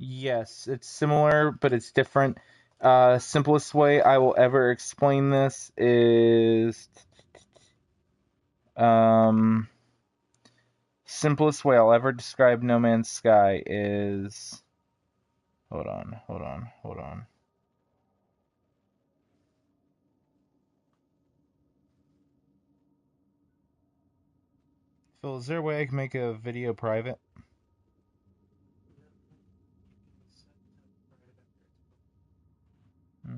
Yes, it's similar, but it's different. Simplest way I will ever explain this is um, simplest way I'll ever describe No Man's Sky is hold on. Phil, is there a way I can make a video private? Hmm.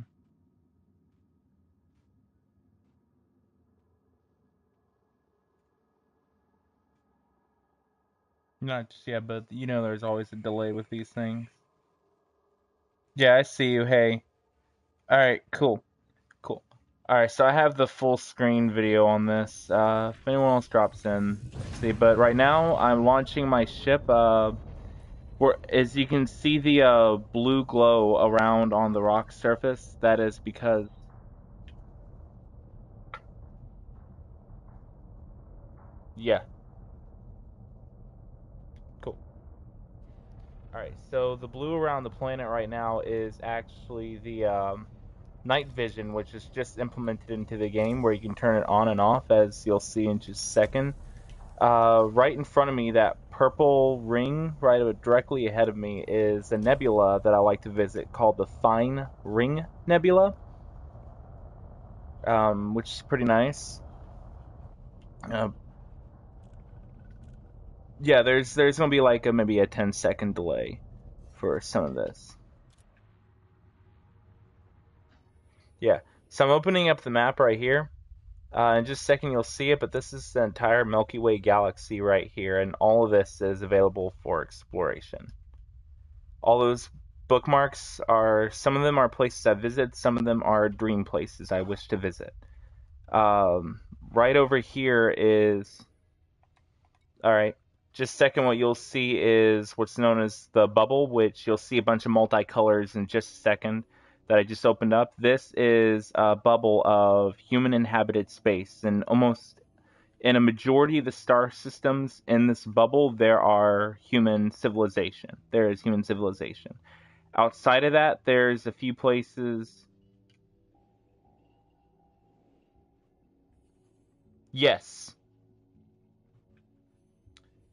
Not just yet, but you know there's always a delay with these things. Yeah, I see you. Hey. All right, cool. Cool. All right, so I have the full screen video on this. If anyone else drops in, see. But right now, I'm launching my ship. As you can see the blue glow around on the rock surface, that is because yeah, cool. All right, so the blue around the planet right now is actually the night vision, which is just implemented into the game, where you can turn it on and off, as you'll see in just a second. Right in front of me, that purple ring right directly ahead of me is a nebula that I like to visit called the Fine Ring Nebula, which is pretty nice. Uh, yeah, there's gonna be like maybe a 10-second delay for some of this. Yeah, so I'm opening up the map right here. In just a second you'll see it, but this is the entire Milky Way galaxy right here, and all of this is available for exploration. All those bookmarks are, some of them are places I visit, some of them are dream places I wish to visit. Um, right over here is, all right, just a second, what you'll see is what's known as the bubble, which you'll see a bunch of multicolors in just a second that I just opened up. This is a bubble of human inhabited space, and almost in a majority of the star systems in this bubble, there are human civilization. There is human civilization. Outside of that, there's a few places. Yes.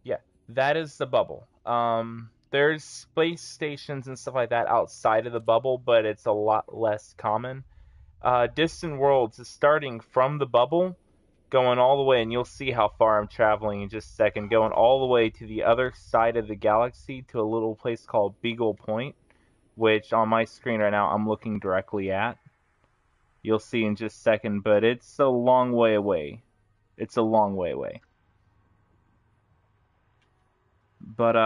Yeah, that is the bubble. There's space stations and stuff like that outside of the bubble, but it's a lot less common. Distant Worlds is starting from the bubble, going all the way, and you'll see how far I'm traveling in just a second, going all the way to the other side of the galaxy to a little place called Beagle Point, which on my screen right now I'm looking directly at. You'll see in just a second, but it's a long way away. It's a long way away. But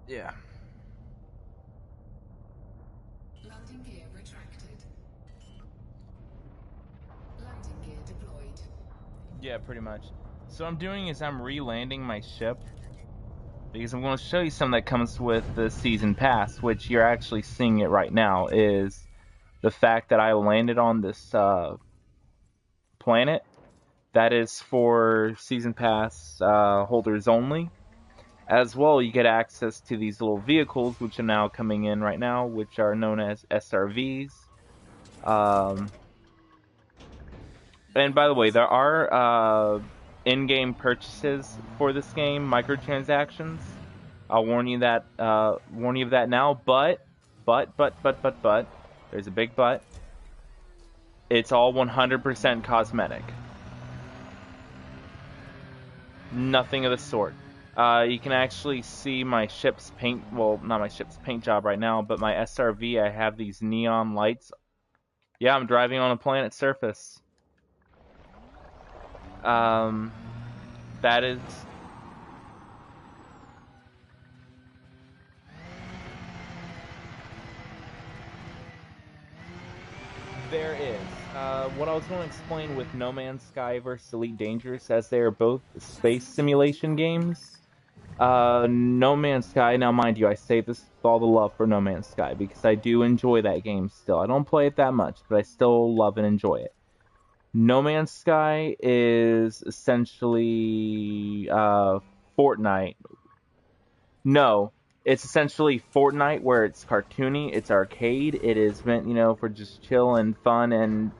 yeah. Landing gear retracted. Landing gear deployed. Yeah, pretty much. So what I'm doing is I'm re-landing my ship because I'm going to show you something that comes with the season pass, which you're actually seeing it right now, is the fact that I landed on this planet. That is for season pass holders only. As well, you get access to these little vehicles, which are now coming in right now, which are known as SRVs. Um, and by the way, there are in-game purchases for this game, microtransactions. I'll warn you of that now. But, there's a big but. It's all 100% cosmetic. Nothing of the sort. You can actually see my ship's paint, well, not my ship's paint job right now, but my SRV, I have these neon lights. Yeah, I'm driving on a planet's surface. That is... There is. What I was going to explain with No Man's Sky versus Elite Dangerous, as they are both space simulation games. No Man's Sky, now mind you, I say this with all the love for No Man's Sky, because I do enjoy that game still. I don't play it that much, but I still love and enjoy it. No Man's Sky is essentially Fortnite. No, it's essentially Fortnite where it's cartoony, it's arcade, it is meant, for just chill and fun, and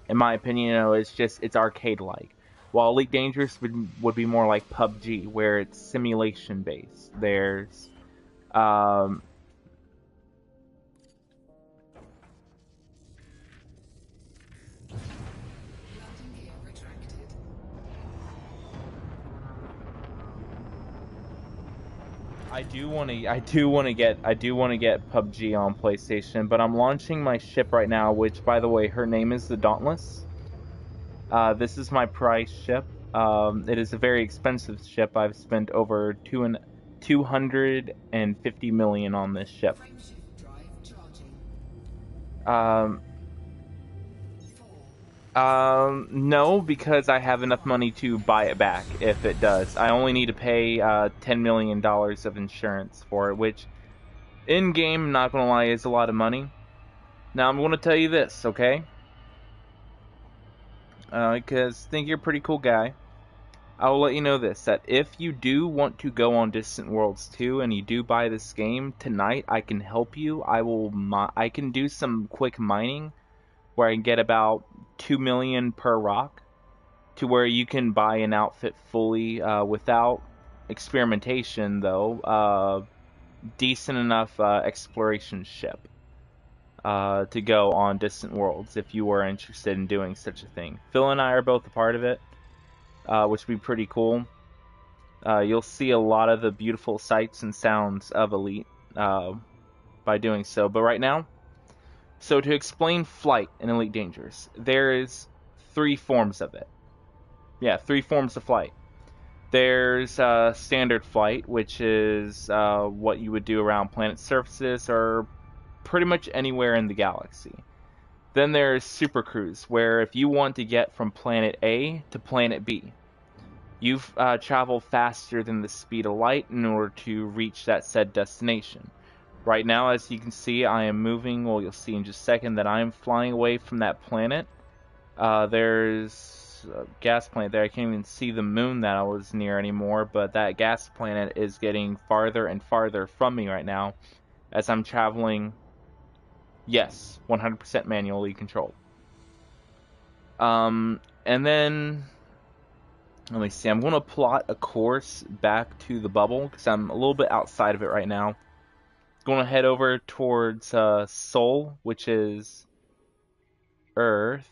in my opinion, it's arcade-like. While Elite Dangerous would be more like PUBG, where it's simulation-based. There's, um, Landing gear retracted. I do want to get PUBG on PlayStation, but I'm launching my ship right now, which, by the way, her name is the Dauntless. This is my prize ship. It is a very expensive ship. I've spent over 250 million on this ship. Frameshift drive charging. Um, 4. no, because I have enough money to buy it back if it does. I only need to pay $10 million of insurance for it, which, in-game, not gonna lie, is a lot of money. Now, I'm gonna tell you this, okay? Because I think you're a pretty cool guy. I will let you know this, that if you do want to go on Distant Worlds 2 and you do buy this game tonight, I can help you. I can do some quick mining where I can get about 2 million per rock to where you can buy an outfit fully without experimentation, though. Decent enough exploration ship to go on Distant Worlds if you were interested in doing such a thing. Phil and I are both a part of it, which would be pretty cool. You'll see a lot of the beautiful sights and sounds of Elite by doing so. But right now, so to explain flight in Elite Dangerous, there is 3 forms of it. Yeah, 3 forms of flight. There's standard flight, which is what you would do around planet surfaces or pretty much anywhere in the galaxy. Then there's Super Cruise, where if you want to get from planet A to planet B, you travel faster than the speed of light in order to reach that said destination. Right now, as you can see, I am moving. Well, you'll see in just a second that I am flying away from that planet. There's a gas planet there. I can't even see the moon that I was near anymore, but that gas planet is getting farther and farther from me right now as I'm traveling. Yes, 100% manually controlled. And then, let me see, I'm going to plot a course back to the bubble because I'm a little bit outside of it right now. Going to head over towards Sol, which is Earth.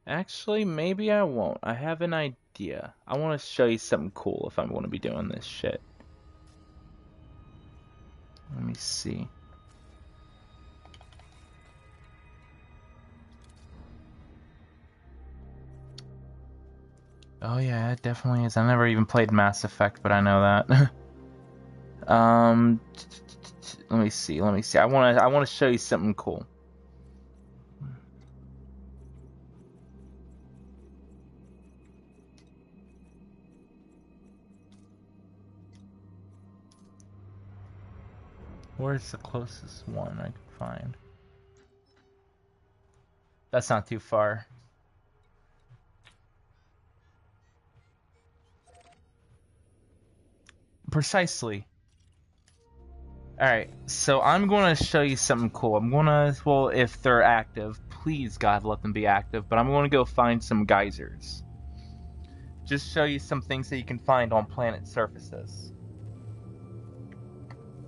Actually, maybe I won't. I have an idea. I want to show you something cool if I'm going to be doing this shit. Let me see. Oh yeah, it definitely is. I never even played Mass Effect, but I know that. Let me see. I want to show you something cool. Where's the closest one I can find? That's not too far. Precisely. Alright, so I'm going to show you something cool. Well, if they're active, please God let them be active, but I'm going to go find some geysers. Just show you some things that you can find on planet surfaces.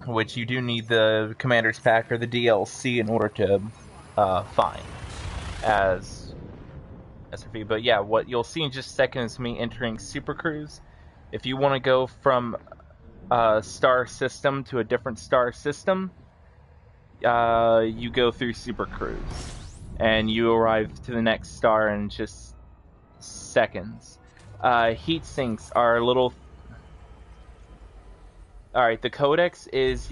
Which you do need the Commander's Pack or the DLC in order to find as SRV. But yeah, what you'll see in just a second is me entering Super Cruise. If you want to go from a star system to a different star system, you go through Super Cruise. And you arrive to the next star in just seconds. Heat sinks are a little... Alright, the Codex is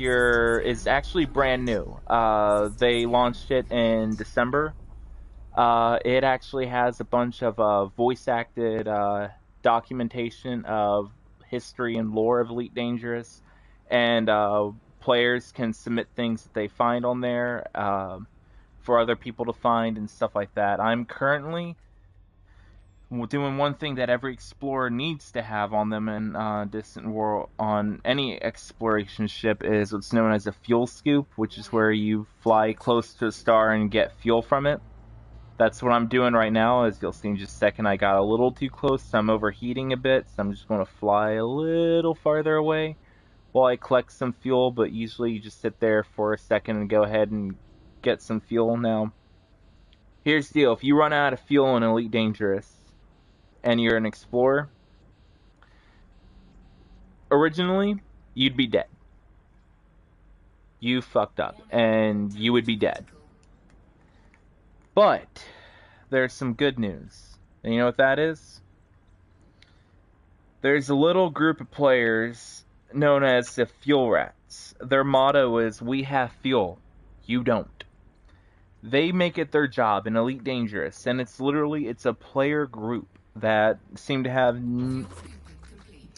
actually brand new. They launched it in December. It actually has a bunch of voice-acted documentation of history and lore of Elite Dangerous, and players can submit things that they find on there for other people to find and stuff like that. I'm currently doing one thing that every explorer needs to have on them in Distant World on any exploration ship is what's known as a fuel scoop, which is where you fly close to a star and get fuel from it. That's what I'm doing right now. As you'll see in just a second, I got a little too close, so I'm overheating a bit, so I'm just going to fly a little farther away while I collect some fuel, but usually you just sit there for a second and go ahead and get some fuel. Now, here's the deal. If you run out of fuel in Elite Dangerous and you're an explorer, originally, you'd be dead. You fucked up, and you would be dead. But there's some good news. And you know what that is? There's a little group of players known as the Fuel Rats. Their motto is, "We have fuel, you don't." They make it their job in Elite Dangerous, and it's a player group that seem to have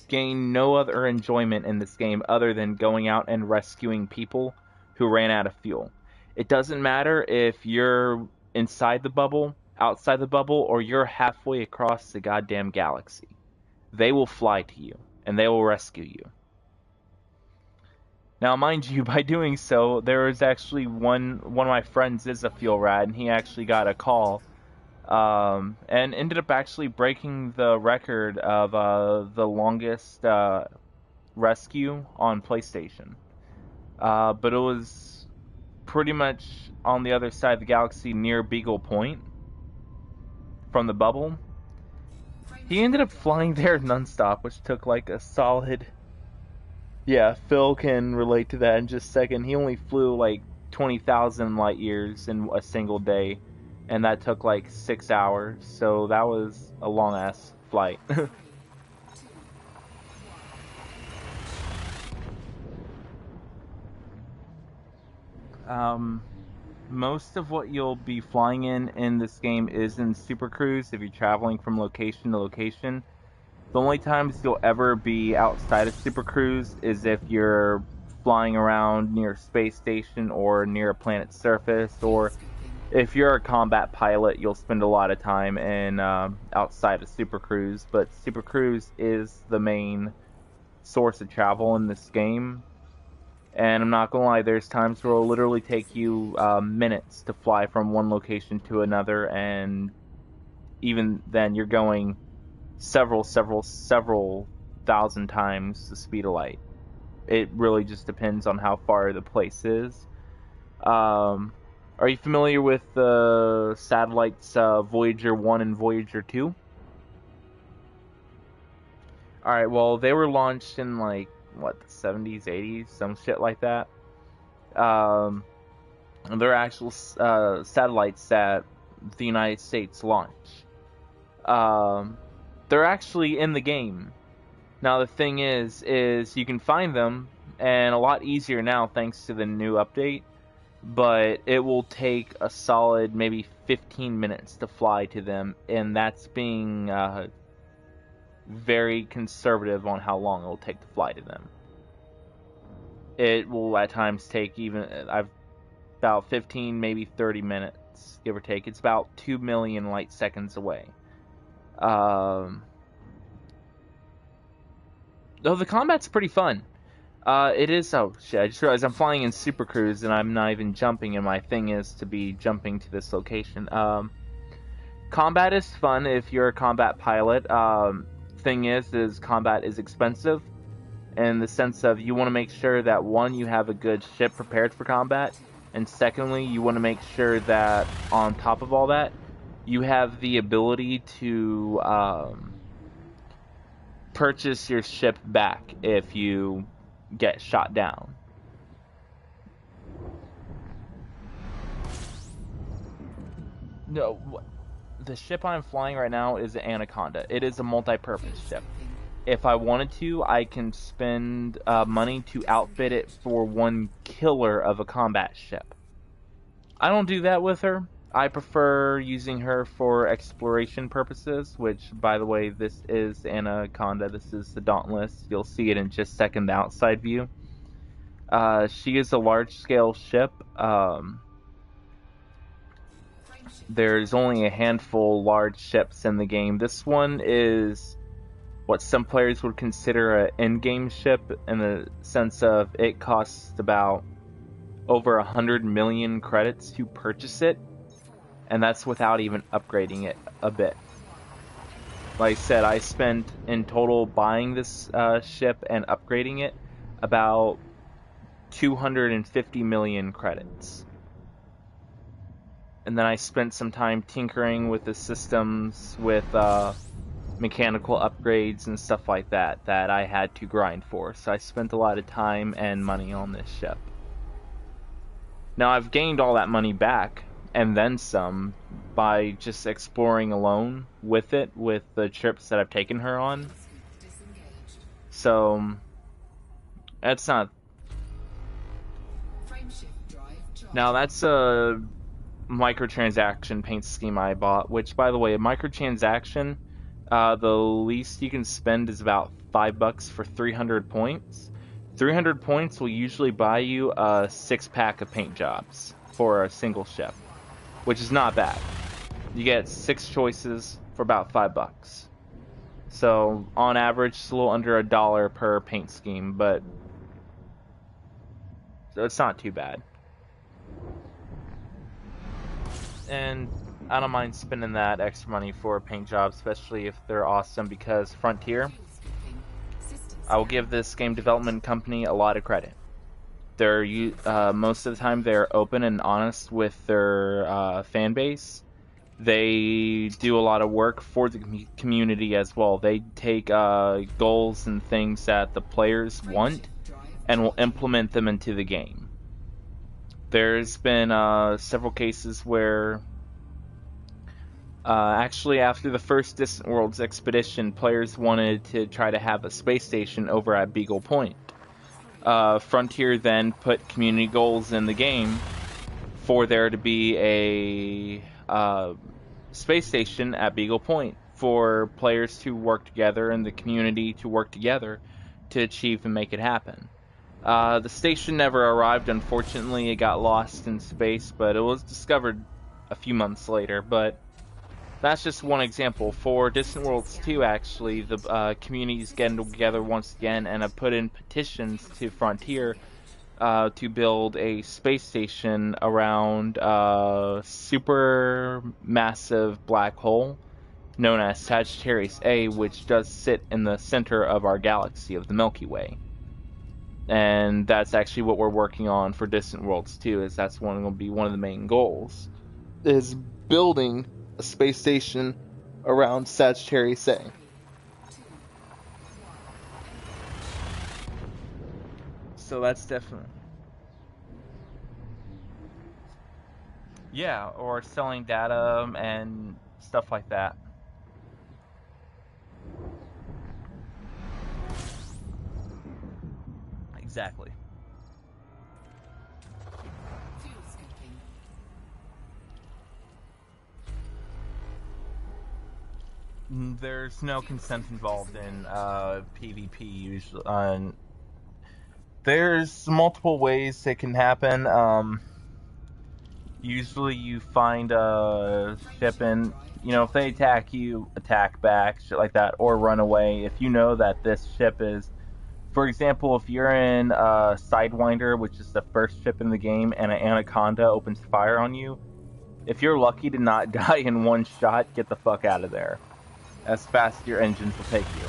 gained no other enjoyment in this game other than going out and rescuing people who ran out of fuel. It doesn't matter if you're inside the bubble, outside the bubble, or you're halfway across the goddamn galaxy. They will fly to you, and they will rescue you. Now, mind you, by doing so, there was actually one of my friends is a fuel rat, and he actually got a call, and ended up actually breaking the record of the longest rescue on PlayStation. But it was pretty much on the other side of the galaxy near Beagle Point from the bubble. He ended up flying there nonstop, which took like a solid... Yeah, Phil can relate to that in just a second. He only flew like 20,000 light years in a single day, and that took like 6 hours, so that was a long-ass flight. Most of what you'll be flying in this game is in Super Cruise if you're traveling from location to location. The only times you'll ever be outside of Super Cruise is if you're flying around near a space station or near a planet's surface, or if you're a combat pilot, you'll spend a lot of time in outside of Super Cruise. But Super Cruise is the main source of travel in this game. And I'm not gonna lie, there's times where it'll literally take you minutes to fly from one location to another, and even then you're going several thousand times the speed of light. It really just depends on how far the place is. Are you familiar with the satellites Voyager 1 and Voyager 2? Alright, well, they were launched in like, what, the 70s, 80s, some shit like that. They're actual satellites that the United States launched. They're actually in the game. Now the thing is you can find them, and a lot easier now thanks to the new update, but it will take a solid maybe 15 minutes to fly to them, and that's being very conservative on how long it will take to fly to them. It will at times take about 15, maybe 30 minutes, give or take. It's about 2 million light seconds away. Though the combat's pretty fun. It is. Oh shit! I just realized I'm flying in Super Cruise and I'm not even jumping, and my thing is to be jumping to this location. Combat is fun if you're a combat pilot. Thing is combat is expensive, in the sense of you want to make sure that one, you have a good ship prepared for combat, and secondly, you want to make sure that on top of all that, you have the ability to purchase your ship back if you get shot down. No, the ship I'm flying right now is the Anaconda. It is a multi-purpose ship. If I wanted to, I can spend money to outfit it for one killer of a combat ship. I don't do that with her. I prefer using her for exploration purposes, which, by the way, this is Anaconda. This is the Dauntless. You'll see it in just a second, the outside view. She is a large-scale ship. there's only a handful large ships in the game. This one is what some players would consider an in-game ship in the sense of it costs about over 100 million credits to purchase it, and that's without even upgrading it a bit. Like I said, I spent in total buying this ship and upgrading it about 250 million credits. And then I spent some time tinkering with the systems, with mechanical upgrades and stuff like that I had to grind for. So I spent a lot of time and money on this ship. Now I've gained all that money back, and then some, by just exploring alone with it, with the trips that I've taken her on. So, that's not... Now that's a microtransaction paint scheme I bought, which, by the way, a microtransaction, the least you can spend is about $5 for 300 points. 300 points will usually buy you a 6-pack of paint jobs for a single ship, which is not bad. You get 6 choices for about $5. So, on average, it's a little under $1 per paint scheme, but so it's not too bad. And I don't mind spending that extra money for a paint job, especially if they're awesome, because Frontier, I will give this game development company a lot of credit. They're most of the time they're open and honest with their fan base. They do a lot of work for the community as well. They take goals and things that the players want and will implement them into the game. There's been several cases where actually, after the first Distant Worlds expedition, players wanted to try to have a space station over at Beagle Point. Frontier then put community goals in the game for there to be a space station at Beagle Point for players to work together and the community to work together to achieve and make it happen. The station never arrived, unfortunately. It got lost in space, but it was discovered a few months later. But that's just one example. For Distant Worlds 2, actually, the community's getting together once again and have put in petitions to Frontier to build a space station around a super massive black hole known as Sagittarius A, which does sit in the center of our galaxy of the Milky Way. And that's actually what we're working on for Distant Worlds 2, is that's going to be one of the main goals, is building a space station around Sagittarius A. So that's definitely... Yeah, or selling data and stuff like that. Exactly. There's no consent involved in PvP usually. There's multiple ways it can happen. Usually you find a ship and, if they attack you, attack back, shit like that, or run away. If you know that this ship is, for example, if you're in Sidewinder, which is the first ship in the game, and an Anaconda opens fire on you, if you're lucky to not die in one shot, get the fuck out of there. As fast as your engines will take you.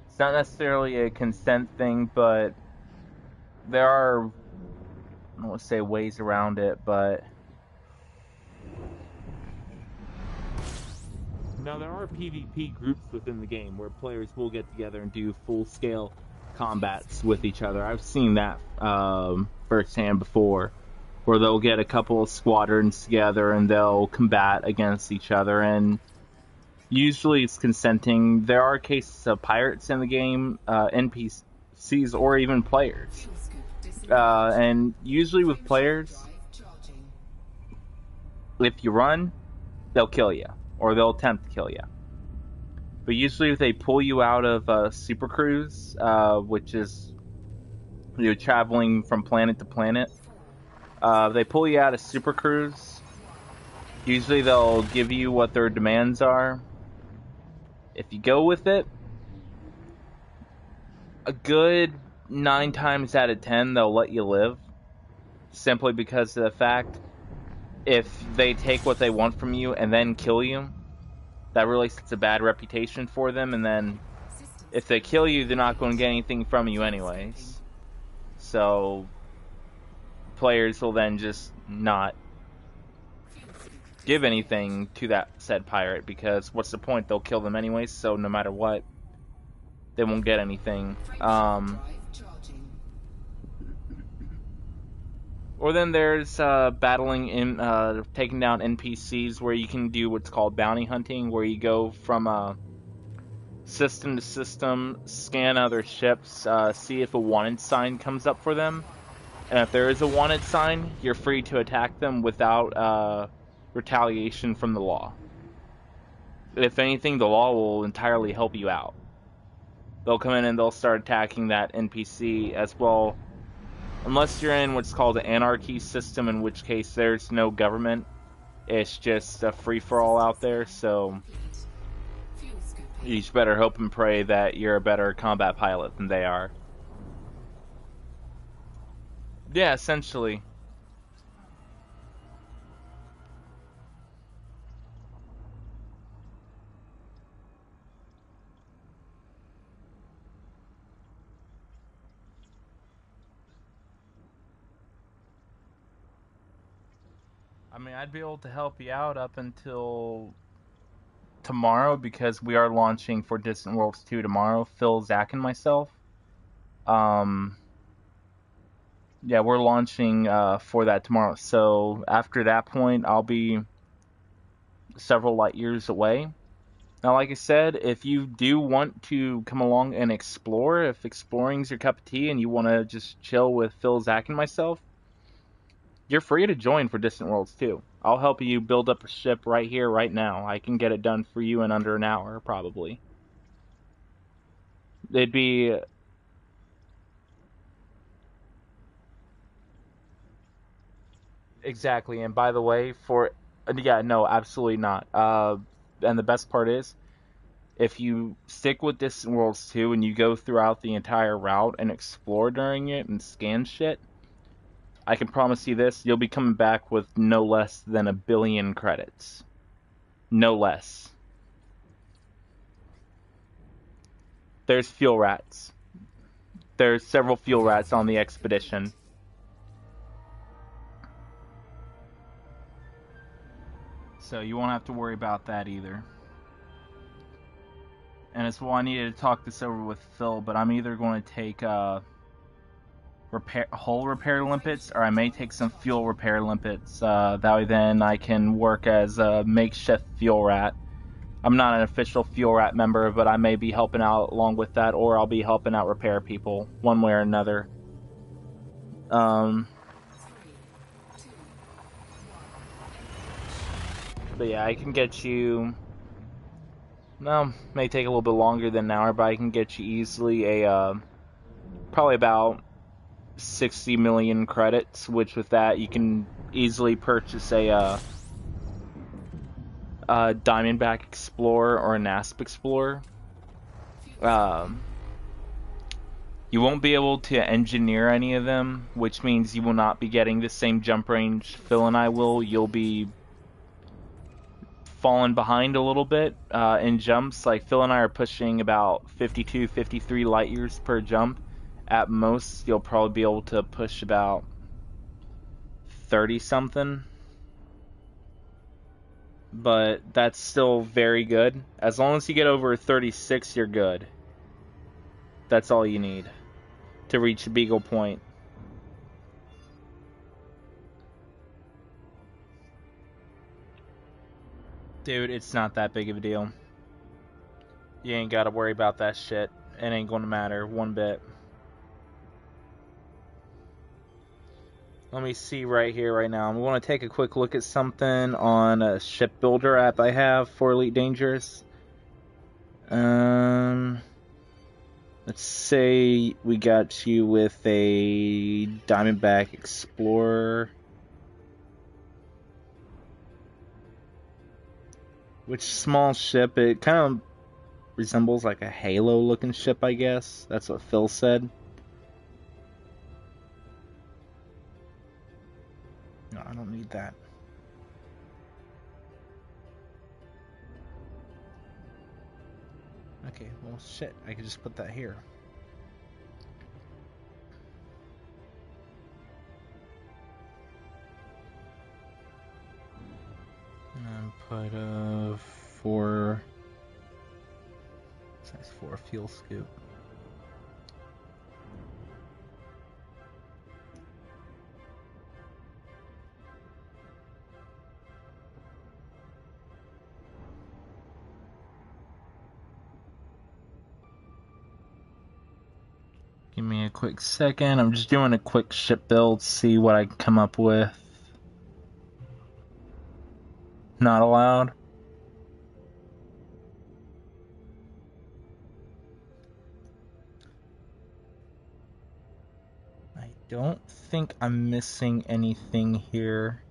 It's not necessarily a consent thing, but there are, I don't want to say ways around it, but... Now, there are PvP groups within the game where players will get together and do full-scale combats with each other. I've seen that firsthand before, where they'll get a couple of squadrons together and they'll combat against each other, and usually it's consenting. There are cases of pirates in the game, NPCs, or even players. And usually with players, if you run, they'll kill you, or they'll attempt to kill you. But usually if they pull you out of Super Cruise, which is traveling from planet to planet, They pull you out of Super Cruise. Usually they'll give you what their demands are. If you go with it, a good 9 times out of 10 they'll let you live. Simply because of the fact, if they take what they want from you and then kill you, that really sets a bad reputation for them, and then if they kill you, they're not going to get anything from you anyways. So players will then just not give anything to that said pirate, because what's the point? They'll kill them anyways, so no matter what, they won't get anything. Or then there's battling in taking down NPCs, where you can do what's called bounty hunting, where you go from system to system, scan other ships, see if a wanted sign comes up for them, and if there is a wanted sign, you're free to attack them without retaliation from the law. If anything, the law will entirely help you out. They'll come in and they'll start attacking that NPC as well. Unless you're in what's called an anarchy system, in which case there's no government. It's just a free-for-all out there, so you just better hope and pray that you're a better combat pilot than they are. Yeah, essentially. I mean, I'd be able to help you out up until tomorrow, because we are launching for Distant Worlds 2 tomorrow, Phil, Zach, and myself. Yeah, we're launching for that tomorrow. So after that point, I'll be several light years away. Now, like I said, if you do want to come along and explore, if exploring's your cup of tea and you want to just chill with Phil, Zach, and myself, you're free to join for Distant Worlds 2. I'll help you build up a ship right here, right now. I can get it done for you in under an hour, probably. It'd be... Exactly, and by the way, yeah, no, absolutely not. And the best part is, if you stick with Distant Worlds 2 and you go throughout the entire route and explore during it and scan shit, I can promise you this, you'll be coming back with no less than 1 billion credits. No less. There's fuel rats. There's several fuel rats on the expedition. So you won't have to worry about that either. And it's why I needed to talk this over with Phil, but I'm either going to take hull repair limpets, or I may take some fuel repair limpets. That way then I can work as a makeshift fuel rat. I'm not an official fuel rat member, but I may be helping out along with that, or I'll be helping out repair people, one way or another. But yeah, I can get you... No, may take a little bit longer than an hour, but I can get you easily probably about 60 million credits, which with that you can easily purchase a Diamondback Explorer or a NASP Explorer. You won't be able to engineer any of them, which means you will not be getting the same jump range Phil and I will. You'll be fallen behind a little bit in jumps. Like Phil and I are pushing about 52, 53 light years per jump. At most, you'll probably be able to push about 30 something. But that's still very good. As long as you get over 36, you're good. That's all you need to reach Beagle Point. Dude, it's not that big of a deal. You ain't gotta worry about that shit. It ain't gonna matter one bit. Let me see right here, right now. I'm going to take a quick look at something on a shipbuilder app I have for Elite Dangerous. Let's say we got you with a Diamondback Explorer. Which small ship? It kind of resembles like a Halo looking ship, I guess. That's what Phil said. No, I don't need that. Okay, well, shit. I could just put that here. And put a 4... size 4 fuel scoop. Give me a quick second. I'm just doing a quick ship build, see what I can come up with. Not allowed. I don't think I'm missing anything here.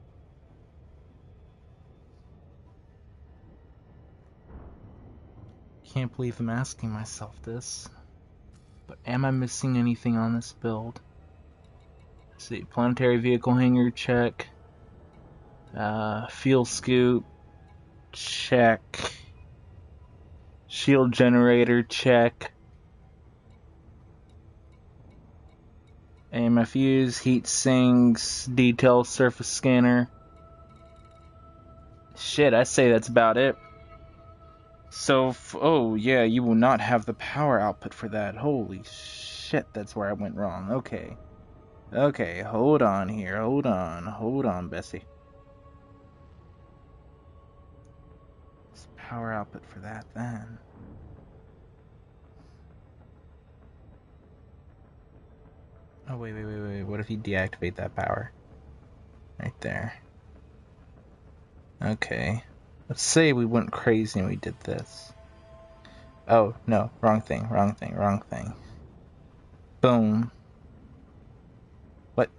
Can't believe I'm asking myself this. But am I missing anything on this build? Let's see, planetary vehicle hangar, check. Fuel scoop, check. Shield generator, check. AMFUs, heat sinks, detail surface scanner. Shit, I say that's about it. So, oh yeah, you will not have the power output for that. Holy shit, that's where I went wrong. Okay. Okay, hold on here. Hold on, Bessie. What's the power output for that then? Oh, wait. What if you deactivate that power? Right there. Okay. Let's say we went crazy and we did this. Oh, no. Wrong thing. Boom. What?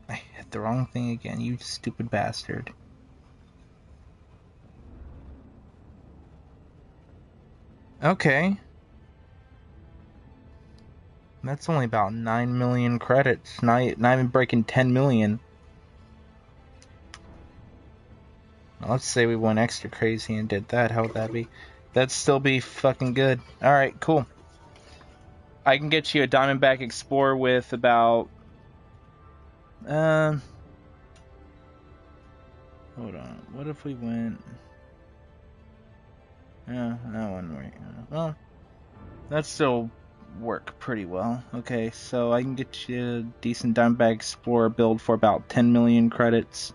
I hit the wrong thing again, you stupid bastard. Okay. That's only about 9 million credits. Not even breaking 10 million. Let's say we went extra crazy and did that. How would that be? That'd still be fucking good. Alright, cool. I can get you a Diamondback Explorer with about... Hold on. What if we went... Yeah, that one right. Well, that still work pretty well. Okay, so I can get you a decent Diamondback Explorer build for about 10 million credits.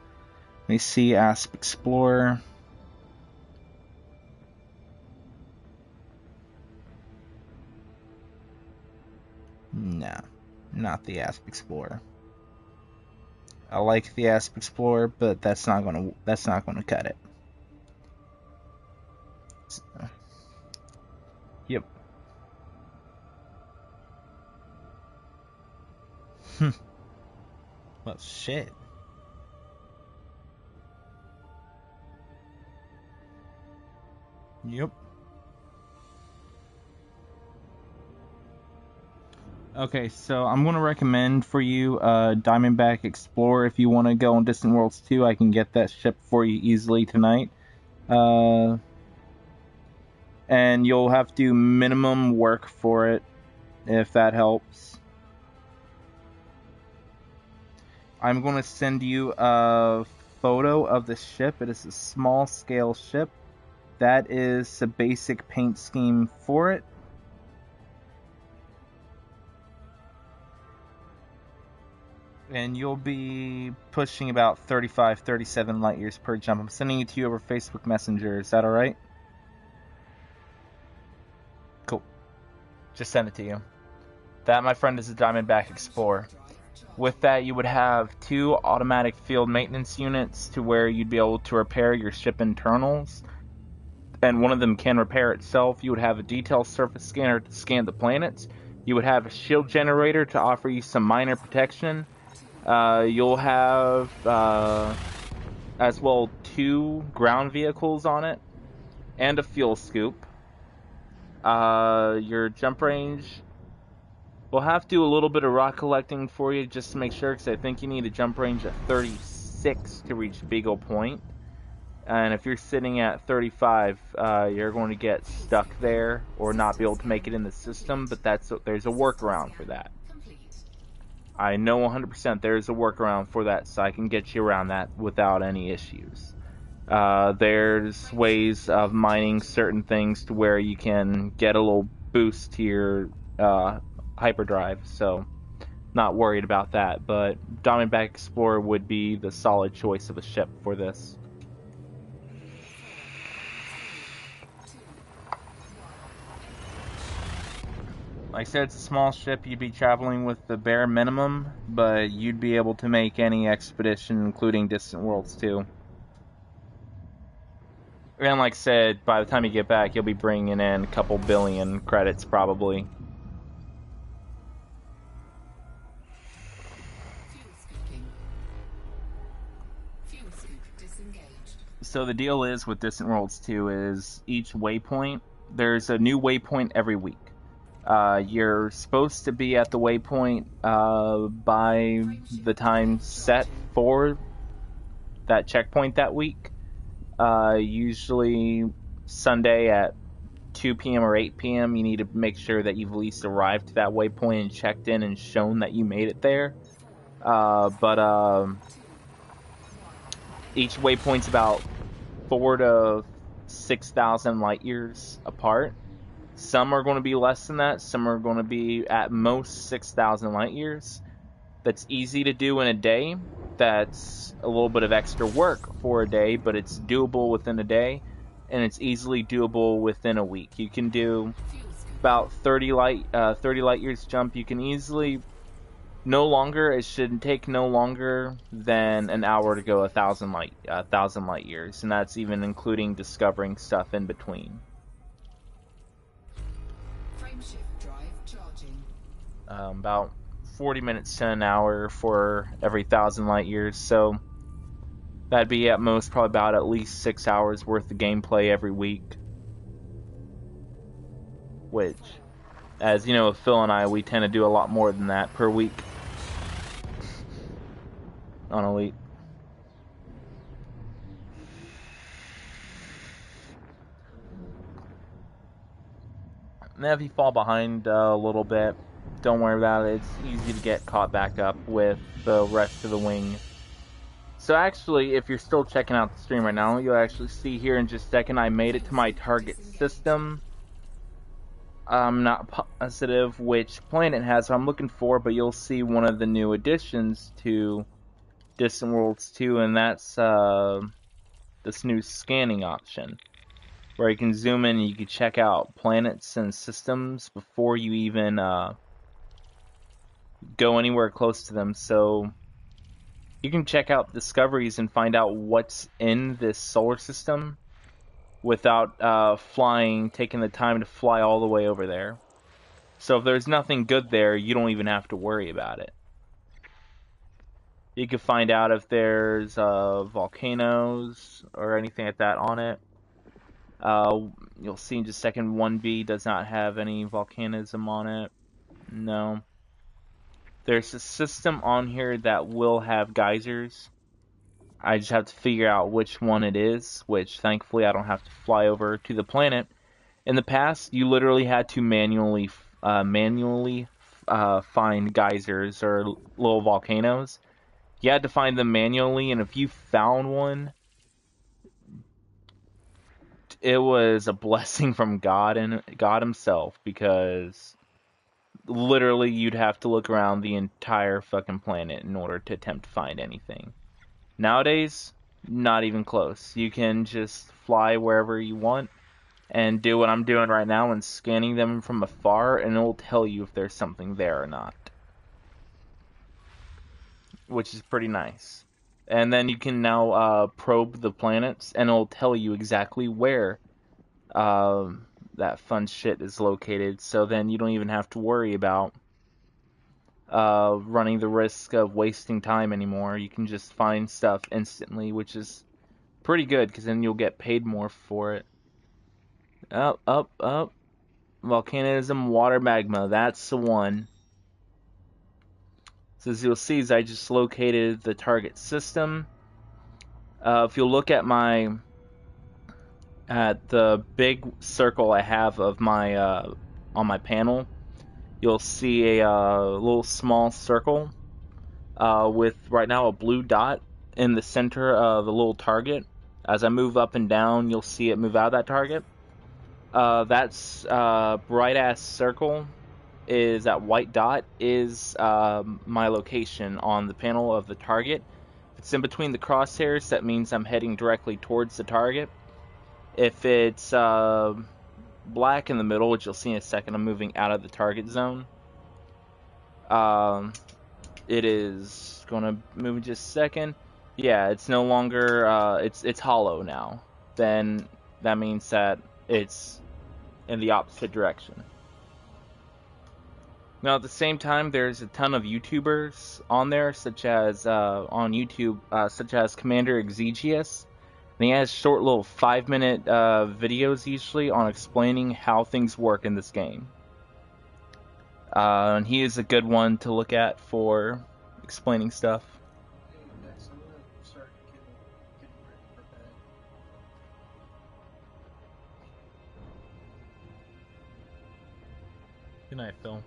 Let me see, Asp Explorer. No, not the Asp Explorer. I like the Asp Explorer, but that's not gonna cut it. So, yep. Well, shit. Yep. Okay, so I'm going to recommend for you Diamondback Explorer. If you want to go on Distant Worlds 2, I can get that ship for you easily tonight. And you'll have to do minimum work for it, if that helps. I'm going to send you a photo of the ship. It is a small scale ship. That is the basic paint scheme for it. And you'll be pushing about 35, 37 light years per jump. I'm sending it to you over Facebook Messenger. Is that alright? Cool. Just send it to you. That, my friend, is a Diamondback Explorer. With that, you would have 2 automatic field maintenance units to where you'd be able to repair your ship internals. And one of them can repair itself. You would have a detail surface scanner to scan the planets. You would have a shield generator to offer you some minor protection. You'll have as well 2 ground vehicles on it, and a fuel scoop. Your jump range, we'll have to do a little bit of rock collecting for you just to make sure, because I think you need a jump range of 36 to reach Beagle Point. And if you're sitting at 35, you're going to get stuck there or not be able to make it in the system, but there's a workaround for that. Complete. I know 100% there's a workaround for that, so I can get you around that without any issues. There's ways of mining certain things to where you can get a little boost to your hyperdrive, so not worried about that. But Diamondback Explorer would be the solid choice of a ship for this. Like I said, it's a small ship. You'd be traveling with the bare minimum, but you'd be able to make any expedition, including Distant Worlds 2. And like I said, by the time you get back, you'll be bringing in a couple billion credits, probably. Fuel scooping. Fuel scoop disengaged. So the deal is with Distant Worlds 2 is each waypoint, there's a new waypoint every week. You're supposed to be at the waypoint by the time set for that checkpoint that week. Usually Sunday at 2 p.m. or 8 p.m. You need to make sure that you've at least arrived to that waypoint and checked in and shown that you made it there. But each waypoint's about 4,000 to 6,000 light years apart. Some are going to be less than that. Some are going to be at most 6,000 light years. That's easy to do in a day. That's a little bit of extra work for a day, but it's doable within a day, and it's easily doable within a week. You can do about 30 light years jump. You can easily, it should take no longer than an hour to go 1,000 light years, and that's even including discovering stuff in between. Frameshift drive charging. About 40 minutes to an hour for every 1,000 light years, so that'd be at most probably about at least 6 hours worth of gameplay every week. Which, as you know, with Phil and I, we tend to do a lot more than that per week on Elite. Now, if you fall behind a little bit, don't worry about it. It's easy to get caught back up with the rest of the wing. So actually, if you're still checking out the stream right now, you'll actually see here in just a second I made it to my target system. I'm not positive which planet it has, so I'm looking for, but you'll see one of the new additions to Distant Worlds 2, and that's this new scanning option, where you can zoom in and you can check out planets and systems before you even go anywhere close to them. So you can check out discoveries and find out what's in this solar system without taking the time to fly all the way over there. So if there's nothing good there, you don't even have to worry about it. You can find out if there's volcanoes or anything like that on it. You'll see in just a second 1B does not have any volcanism on it. No. There's a system on here that will have geysers. I just have to figure out which one it is, which thankfully I don't have to fly over to the planet. In the past, you literally had to manually find geysers or little volcanoes. You had to find them manually, and if you found one, it was a blessing from God and God himself, because literally you'd have to look around the entire fucking planet in order to attempt to find anything. Nowadays, not even close. You can just fly wherever you want and do what I'm doing right now and scanning them from afar, and it'll tell you if there's something there or not, which is pretty nice. And then you can now probe the planets, and it'll tell you exactly where that fun shit is located. So then you don't even have to worry about running the risk of wasting time anymore. You can just find stuff instantly, which is pretty good, because then you'll get paid more for it. Up, up, up. Volcanism, water, magma. That's the one. So as you'll see, I just located the target system. If you'll look at the big circle I have of my on my panel, you'll see a little small circle with right now a blue dot in the center of the little target. As I move up and down, you'll see it move out of that target. That's bright ass circle is that white dot is my location on the panel of the target. If it's in between the crosshairs, that means I'm heading directly towards the target. If it's black in the middle, which you'll see in a second, I'm moving out of the target zone. It is going to move in just a second. Yeah, it's no longer, it's hollow now. Then that means that it's in the opposite direction. Now, at the same time, there's a ton of YouTubers on there, such as on YouTube, such as Commander Exegius. And he has short little 5-minute videos usually on explaining how things work in this game. And he is a good one to look at for explaining stuff. Next, I'm gonna start getting ready for bed. Good night, Phil.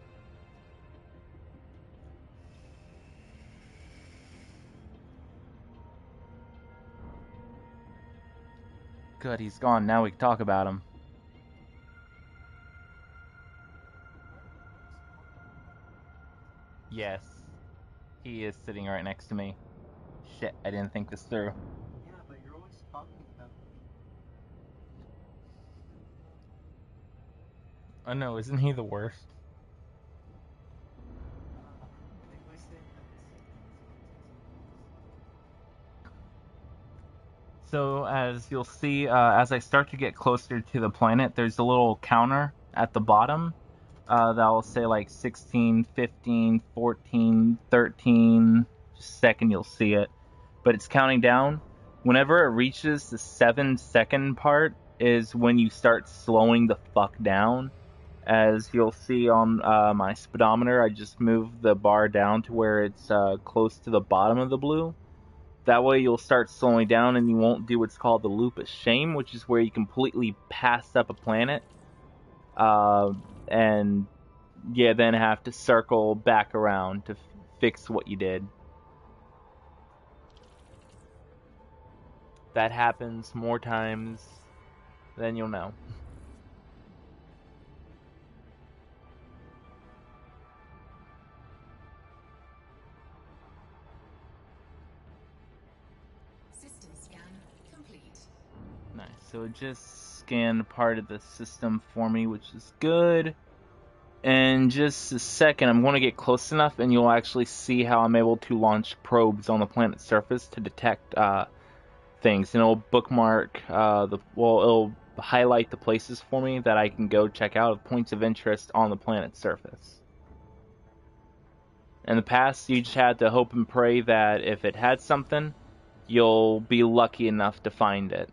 Good, he's gone. Now we can talk about him. Yes. He is sitting right next to me. Shit, I didn't think this through. Yeah, but you're always talking about me. I know, isn't he the worst? Make my statements. So, as you'll see, as I start to get closer to the planet, there's a little counter at the bottom that will say like 16, 15, 14, 13. Just a second, you'll see it. But it's counting down. Whenever it reaches the 7-second part is when you start slowing the fuck down. As you'll see on my speedometer, I just moved the bar down to where it's close to the bottom of the blue. That way you'll start slowing down and you won't do what's called the loop of shame, which is where you completely pass up a planet. And yeah, then have to circle back around to fix what you did. That happens more times than you'll know. System scan complete. Nice. So it just scanned part of the system for me, which is good. In just a second, I'm going to get close enough and you'll actually see how I'm able to launch probes on the planet's surface to detect things. And it'll bookmark, it'll highlight the places for me that I can go check out of points of interest on the planet's surface. In the past, you just had to hope and pray that if it had something, you'll be lucky enough to find it.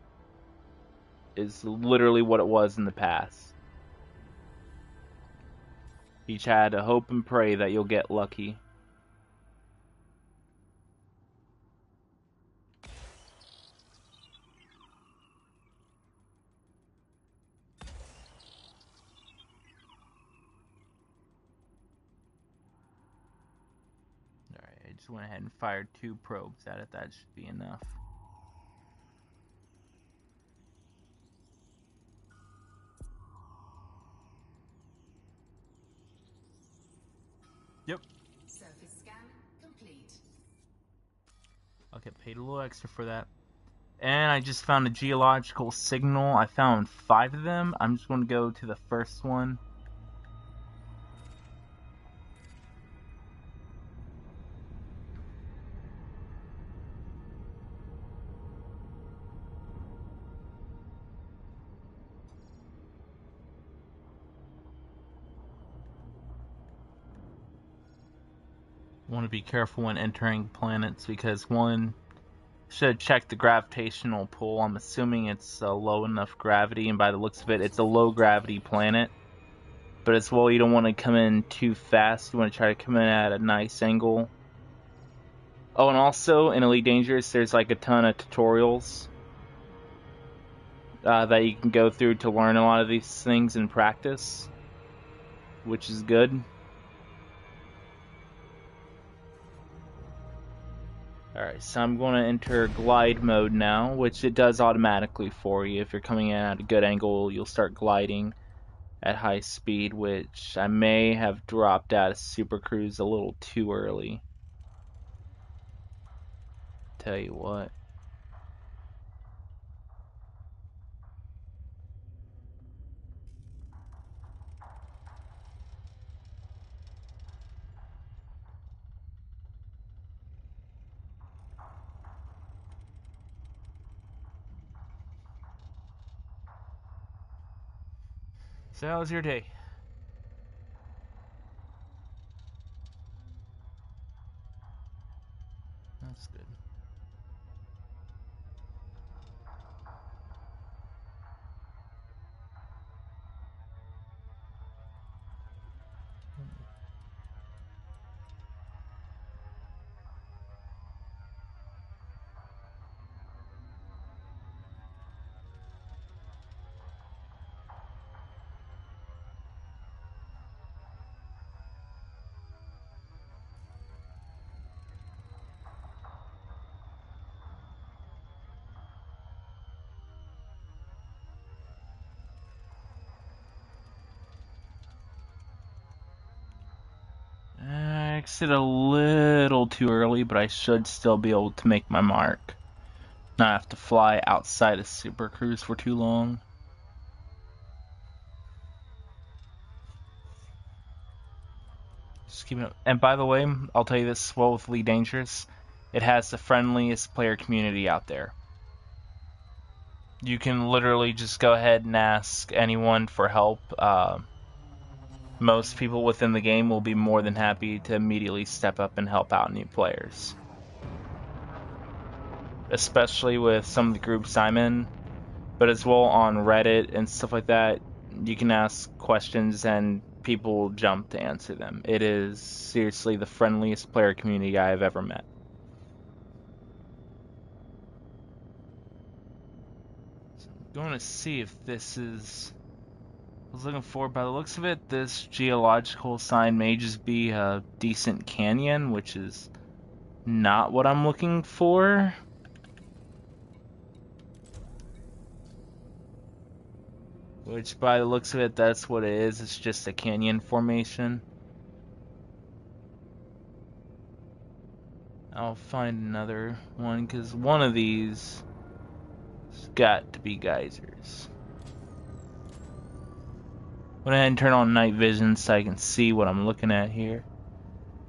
Is literally what it was in the past. Each had to hope and pray that you'll get lucky. Alright, I just went ahead and fired 2 probes at it. That should be enough. Yep. Surface scan complete. I'll get paid a little extra for that. And I just found a geological signal. I found 5 of them. I'm just going to go to the first one. Want to be careful when entering planets because one, Should have checked the gravitational pull. I'm assuming it's low enough gravity, and by the looks of it, it's a low gravity planet. But as well, you don't want to come in too fast. You want to try to come in at a nice angle. Oh, and also in Elite Dangerous, there's like a ton of tutorials that you can go through to learn a lot of these things in practice, which is good. Alright, so I'm going to enter glide mode now, which it does automatically for you. If you're coming in at a good angle, you'll start gliding at high speed, which I may have dropped out of Super Cruise a little too early. Tell you what. So how was your day? That's good. I exited a little too early, but I should still be able to make my mark. Not have to fly outside of Super Cruise for too long. Just keep it. And by the way, I'll tell you this: well, with Elite Dangerous, it has the friendliest player community out there. You can literally just go ahead and ask anyone for help. Most people within the game will be more than happy to immediately step up and help out new players. Especially with some of the groups I'm in, but as well on Reddit and stuff like that, you can ask questions and people will jump to answer them. It is seriously the friendliest player community I have ever met. So I'm going to see if this is... I was looking for, by the looks of it, this geological sign may just be a decent canyon, which is not what I'm looking for. Which, by the looks of it, that's what it is. It's just a canyon formation. I'll find another one, because one of these has got to be geysers. Go ahead and turn on night vision so I can see what I'm looking at here.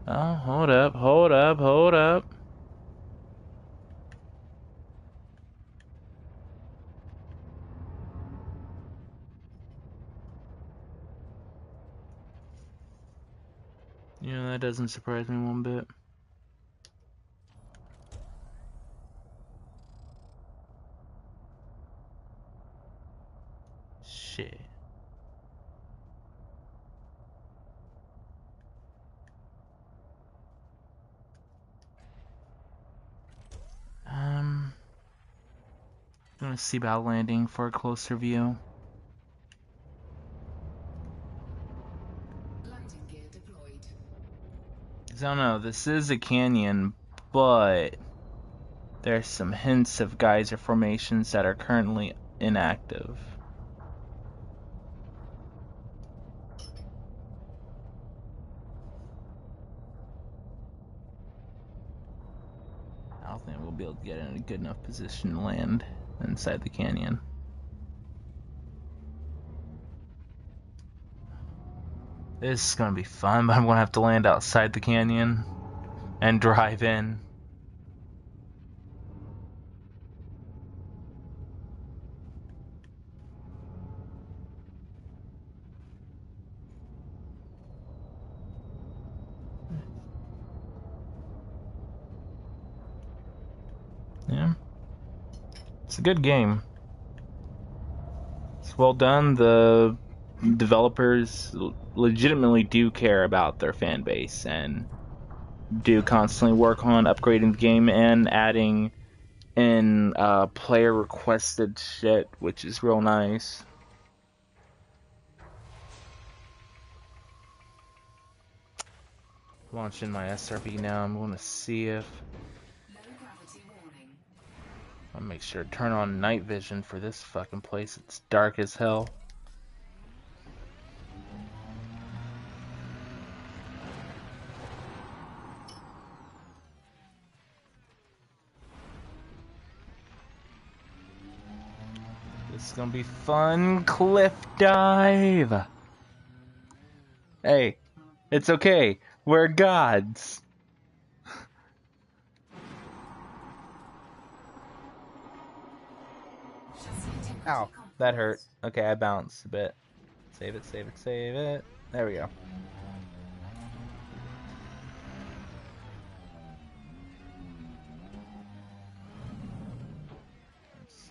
Oh, hold up, hold up, hold up. You know, that doesn't surprise me one bit. Shit. I'm gonna see about landing for a closer view. Landing gear deployed. 'Cause I don't know, this is a canyon, but there's some hints of geyser formations that are currently inactive. I don't think we'll be able to get in a good enough position to land inside the canyon. This is gonna be fun, but I'm gonna have to land outside the canyon and drive in. Yeah. It's a good game. It's well done. The developers legitimately do care about their fan base and do constantly work on upgrading the game and adding in player requested shit, which is real nice. Launching my SRB now. I'm going to see if Low gravity warning. I'll make sure to turn on night vision for this fucking place. It's dark as hell. This is gonna be fun. Cliff dive. Hey, it's okay. We're gods. Ow, that hurt. Okay, I bounced a bit. Save it, save it, save it. There we go. Let's see.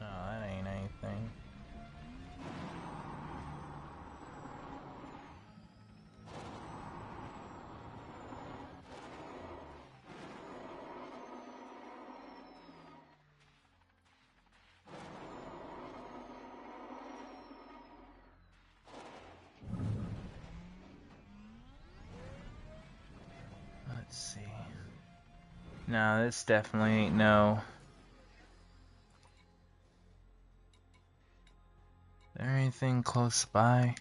Oh, that ain't anything. Let's see. No, this definitely ain't no. There anything close by?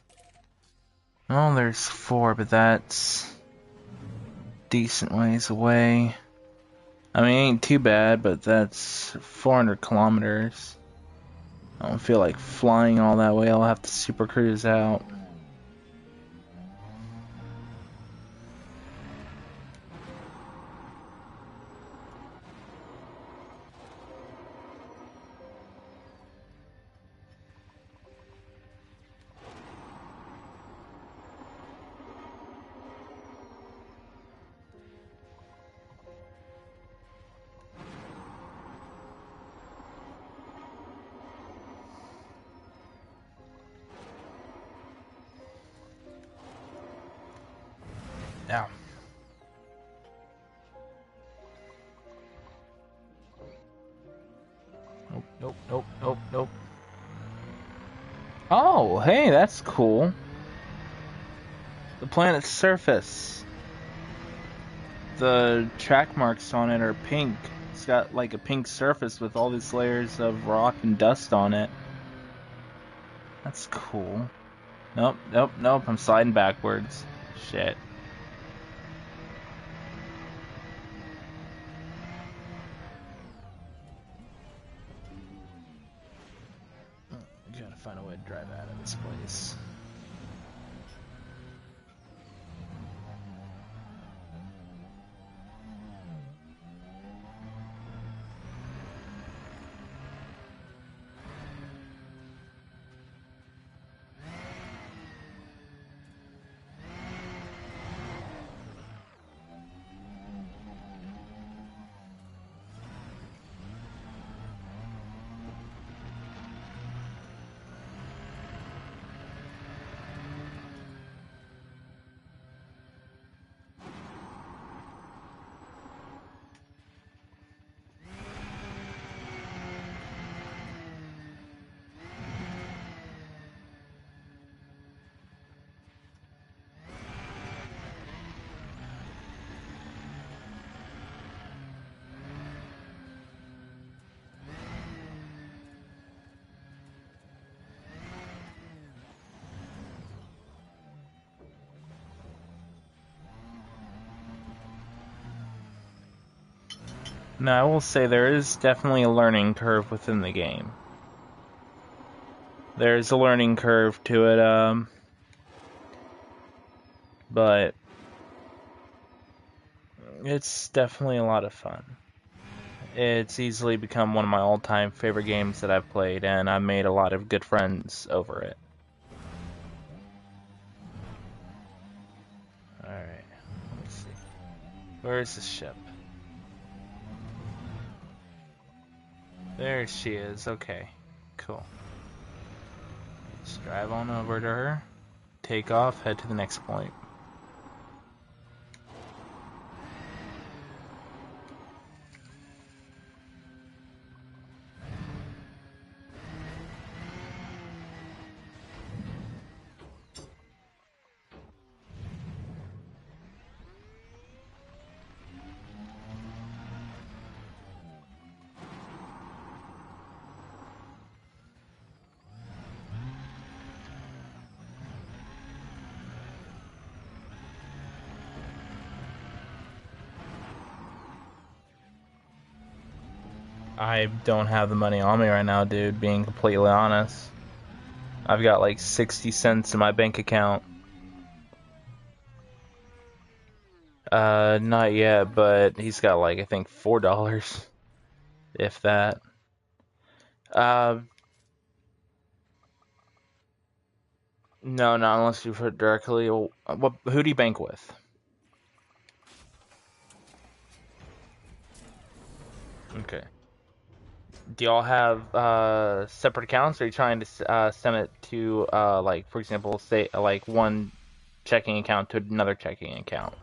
Oh, there's 4, but that's decent ways away. I mean, ain't too bad, but that's 400 kilometers. I don't feel like flying all that way. I'll have to super cruise out. Now. Nope, nope, nope, nope, nope. Oh, hey, that's cool. The planet's surface. The track marks on it are pink. It's got like a pink surface with all these layers of rock and dust on it. That's cool. Nope, nope, nope. I'm sliding backwards. Shit. Gotta find a way to drive out of this place. Now, I will say there is definitely a learning curve within the game. There's a learning curve to it, but it's definitely a lot of fun. It's easily become one of my all-time favorite games that I've played, and I've made a lot of good friends over it. Alright, let's see. Where is the ship? There she is. Okay, cool. Just drive on over to her, take off, head to the next point. I don't have the money on me right now, dude, being completely honest. I've got like 60 cents in my bank account. Not yet, but he's got like, I think $4, if that. No, not unless you've heard directly. Who do you bank with? Okay. Do y'all have separate accounts? Or are you trying to send it to like, for example, say like one checking account to another checking account?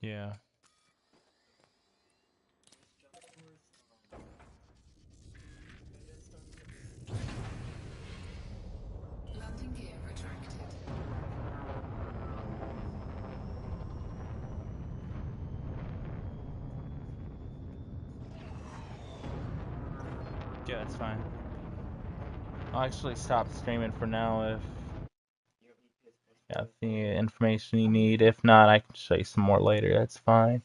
Yeah. Landing gear retracted. Yeah, that's fine. I'll actually stop streaming for now if you have the information you need. If not, I can show you some more later. That's fine.